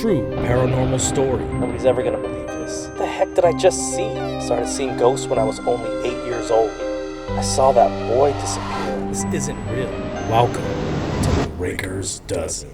true paranormal story. Nobody's ever gonna believe this. What the heck did I just see? I started seeing ghosts when I was only 8 years old. I saw that boy disappear. This isn't real. Welcome to the Raker'z Dozen.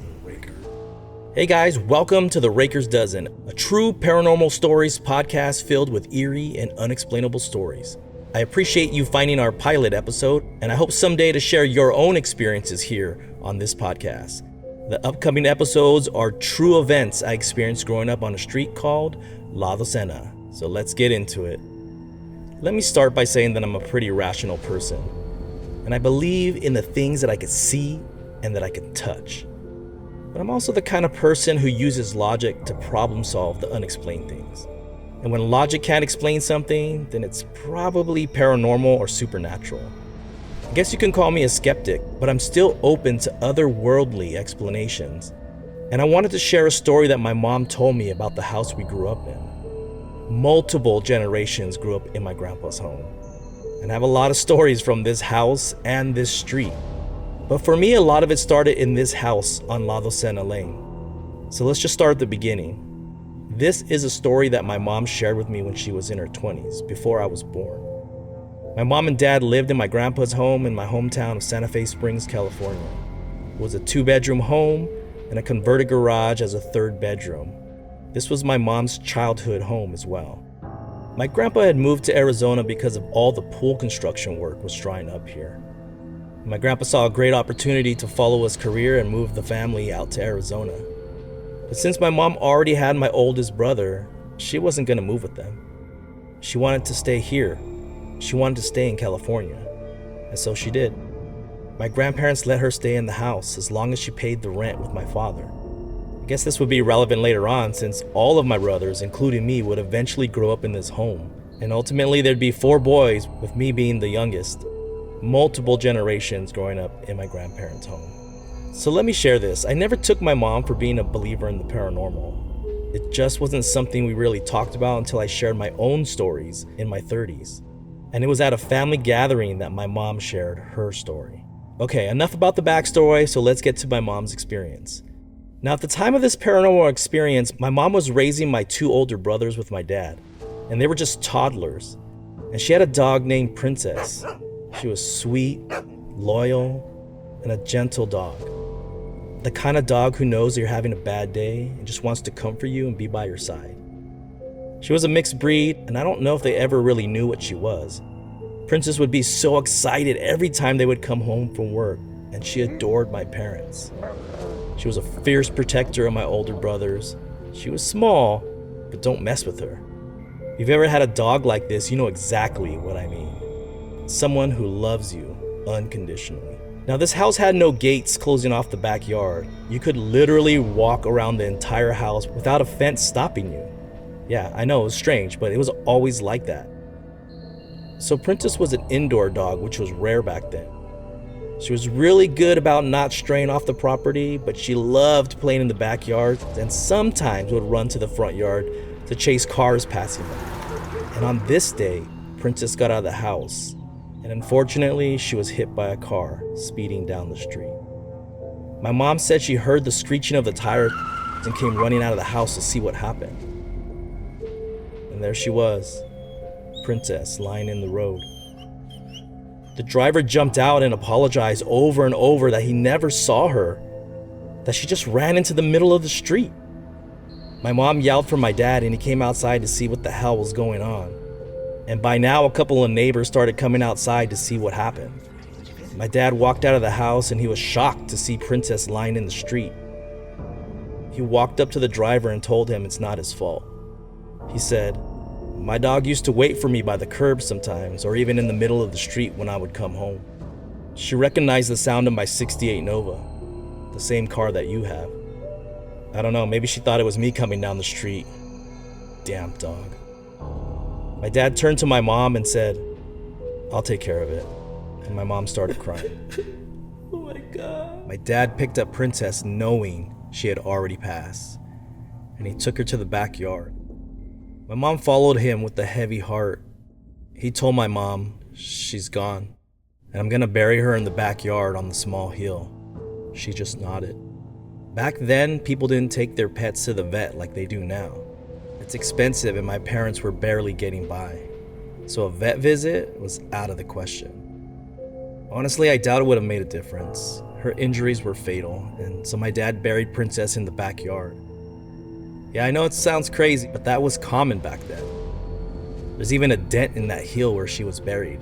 Hey guys, welcome to the Raker'z Dozen, a true paranormal stories podcast filled with eerie and unexplainable stories. I appreciate you finding our pilot episode, and I hope someday to share your own experiences here on this podcast. The upcoming episodes are true events I experienced growing up on a street called La Docena. So let's get into it. Let me start by saying that I'm a pretty rational person, and I believe in the things that I could see and that I could touch. But I'm also the kind of person who uses logic to problem solve the unexplained things. And when logic can't explain something, then it's probably paranormal or supernatural. I guess you can call me a skeptic, but I'm still open to otherworldly explanations. And I wanted to share a story that my mom told me about the house we grew up in. Multiple generations grew up in my grandpa's home. And I have a lot of stories from this house and this street. But for me, a lot of it started in this house on La Docena Lane. So let's just start at the beginning. This is a story that my mom shared with me when she was in her 20s, before I was born. My mom and dad lived in my grandpa's home in my hometown of Santa Fe Springs, California. It was a 2-bedroom home and a converted garage as a 3rd bedroom. This was my mom's childhood home as well. My grandpa had moved to Arizona because of all the pool construction work was drying up here. My grandpa saw a great opportunity to follow his career and move the family out to Arizona. But since my mom already had my oldest brother, she wasn't going to move with them. She wanted to stay here. She wanted to stay in California. And so she did. My grandparents let her stay in the house as long as she paid the rent with my father. I guess this would be relevant later on, since all of my brothers, including me, would eventually grow up in this home. And ultimately there'd be 4 boys, with me being the youngest. Multiple generations growing up in my grandparents' home. So let me share this. I never took my mom for being a believer in the paranormal. It just wasn't something we really talked about until I shared my own stories in my 30s. And it was at a family gathering that my mom shared her story. Okay, enough about the backstory, so let's get to my mom's experience. Now, at the time of this paranormal experience, my mom was raising my 2 older brothers with my dad, and they were just toddlers. And she had a dog named Princess. She was sweet, loyal, and a gentle dog. The kind of dog who knows you're having a bad day and just wants to comfort you and be by your side. She was a mixed breed, and I don't know if they ever really knew what she was. Princess would be so excited every time they would come home from work, and she adored my parents. She was a fierce protector of my older brothers. She was small, but don't mess with her. If you've ever had a dog like this, you know exactly what I mean. Someone who loves you unconditionally. Now, this house had no gates closing off the backyard. You could literally walk around the entire house without a fence stopping you. Yeah, I know, it was strange, but it was always like that. So Princess was an indoor dog, which was rare back then. She was really good about not straying off the property, but she loved playing in the backyard and sometimes would run to the front yard to chase cars passing them. And on this day, Princess got out of the house. And unfortunately, she was hit by a car speeding down the street. My mom said she heard the screeching of the tires and came running out of the house to see what happened. And there she was, Princess, lying in the road. The driver jumped out and apologized over and over that he never saw her, that she just ran into the middle of the street. My mom yelled for my dad, and he came outside to see what the hell was going on. And by now, a couple of neighbors started coming outside to see what happened. My dad walked out of the house and he was shocked to see Princess lying in the street. He walked up to the driver and told him it's not his fault. He said, "My dog used to wait for me by the curb sometimes, or even in the middle of the street when I would come home. She recognized the sound of my '68 Nova, the same car that you have. I don't know, maybe she thought it was me coming down the street. Damn dog." My dad turned to my mom and said, "I'll take care of it." And my mom started crying. Oh my God. My dad picked up Princess knowing she had already passed, and he took her to the backyard. My mom followed him with a heavy heart. He told my mom, "She's gone, and I'm gonna bury her in the backyard on the small hill." She just nodded. Back then, people didn't take their pets to the vet like they do now. It's expensive and my parents were barely getting by. So a vet visit was out of the question. Honestly, I doubt it would have made a difference. Her injuries were fatal, and so my dad buried Princess in the backyard. Yeah, I know it sounds crazy, but that was common back then. There's even a dent in that hill where she was buried.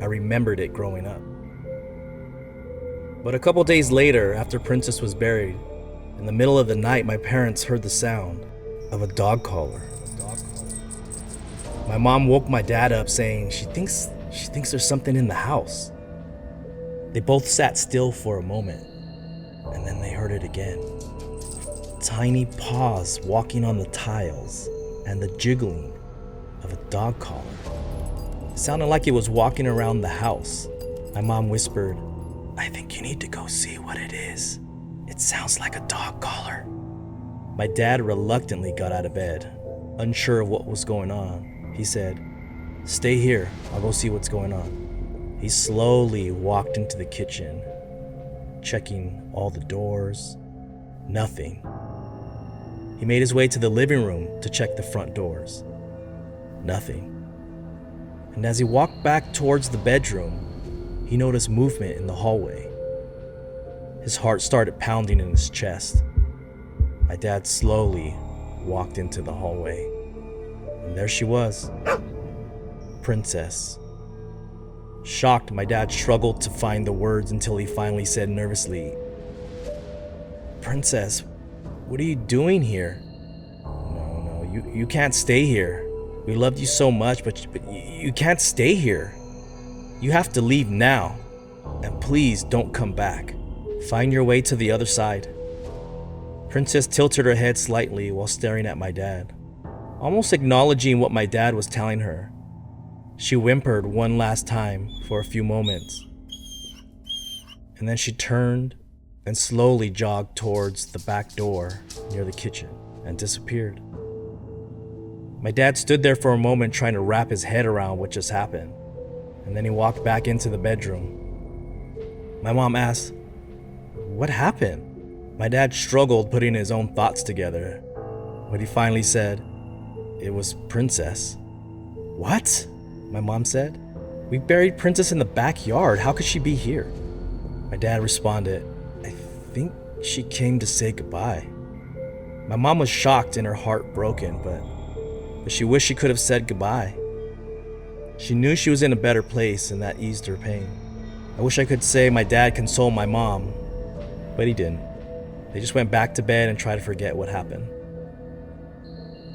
I remembered it growing up. But a couple days later, after Princess was buried, in the middle of the night, my parents heard the sound of a dog collar. My mom woke my dad up saying she thinks there's something in the house. They both sat still for a moment, and then they heard it again. Tiny paws walking on the tiles and the jiggling of a dog collar. It sounded like it was walking around the house. My mom whispered, "I think you need to go see what it is. It sounds like a dog collar." My dad reluctantly got out of bed, unsure of what was going on. He said, "Stay here, I'll go see what's going on." He slowly walked into the kitchen, checking all the doors. Nothing. He made his way to the living room to check the front doors. Nothing. And as he walked back towards the bedroom, he noticed movement in the hallway. His heart started pounding in his chest. My dad slowly walked into the hallway. And there she was, Princess. Shocked, my dad struggled to find the words until he finally said nervously, "Princess, what are you doing here?" No, you can't stay here. We loved you so much, but you can't stay here. You have to leave now. And please don't come back. Find your way to the other side." Princess tilted her head slightly while staring at my dad, almost acknowledging what my dad was telling her. She whimpered one last time for a few moments, and then she turned and slowly jogged towards the back door near the kitchen and disappeared. My dad stood there for a moment trying to wrap his head around what just happened, and then he walked back into the bedroom. My mom asked, "What happened?" My dad struggled putting his own thoughts together, but he finally said, "It was Princess." "What?" my mom said. "We buried Princess in the backyard. How could she be here?" My dad responded, "I think she came to say goodbye." My mom was shocked and her heart broken, but she wished she could have said goodbye. She knew she was in a better place and that eased her pain. I wish I could say my dad consoled my mom, but he didn't. They just went back to bed and tried to forget what happened.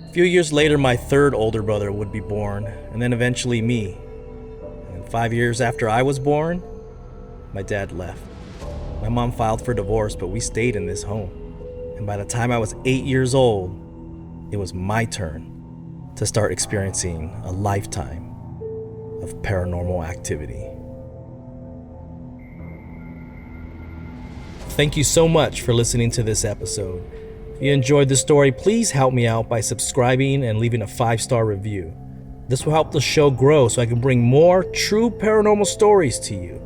A few years later, my third older brother would be born, and then eventually me. And 5 years after I was born, my dad left. My mom filed for divorce, but we stayed in this home. And by the time I was 8 years old, it was my turn to start experiencing a lifetime of paranormal activity. Thank you so much for listening to this episode. If you enjoyed the story, please help me out by subscribing and leaving a 5-star review. This will help the show grow so I can bring more true paranormal stories to you.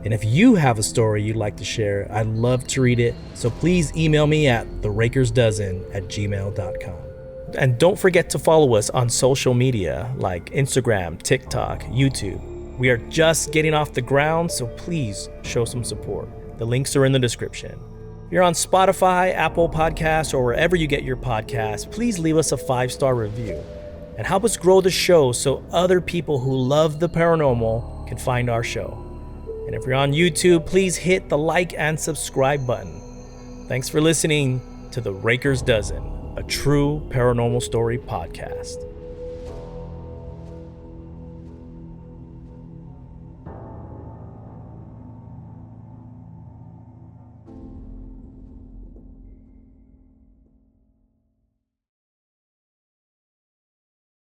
And if you have a story you'd like to share, I'd love to read it. So please email me at therakersdozen@gmail.com. And don't forget to follow us on social media like Instagram, TikTok, YouTube. We are just getting off the ground, so please show some support. The links are in the description. If you're on Spotify, Apple Podcasts, or wherever you get your podcasts, please leave us a 5-star review and help us grow the show so other people who love the paranormal can find our show. And if you're on YouTube, please hit the like and subscribe button. Thanks for listening to the Raker'z Dozen, a true paranormal story podcast.